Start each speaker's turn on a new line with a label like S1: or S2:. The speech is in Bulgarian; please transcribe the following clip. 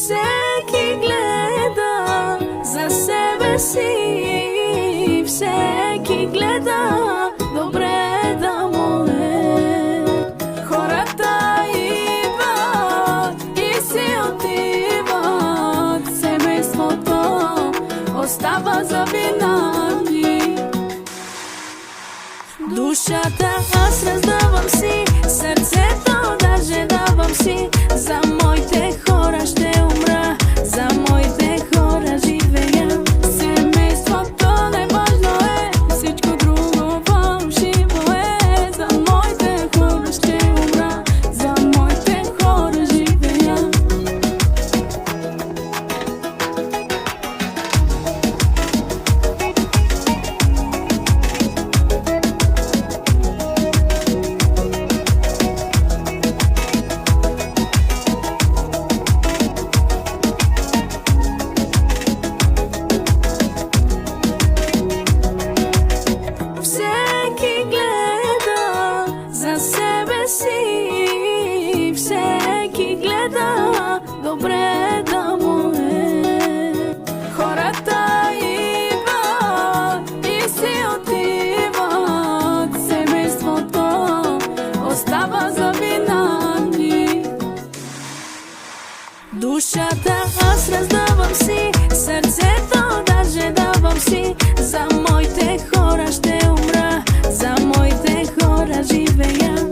S1: Всеки гледа за себе си, всеки гледа добре да му е. Хората идват и си отиват, семейството остава за винаги. Душата аз раздавам си, сърцето даже давам си. За моите хора ще умра, за моите хора живея. Семейството неважно е, всичко друго фалшиво е. За моите хора ще умра, за моите хора живея. Всеки гледа за себе си, всеки гледа добре да му е. Хората идват и си отиват, семейството остава за винаги. Душата аз раздавам си, сърцето даже давам си. За моите хора ще умра, за моите хора живея.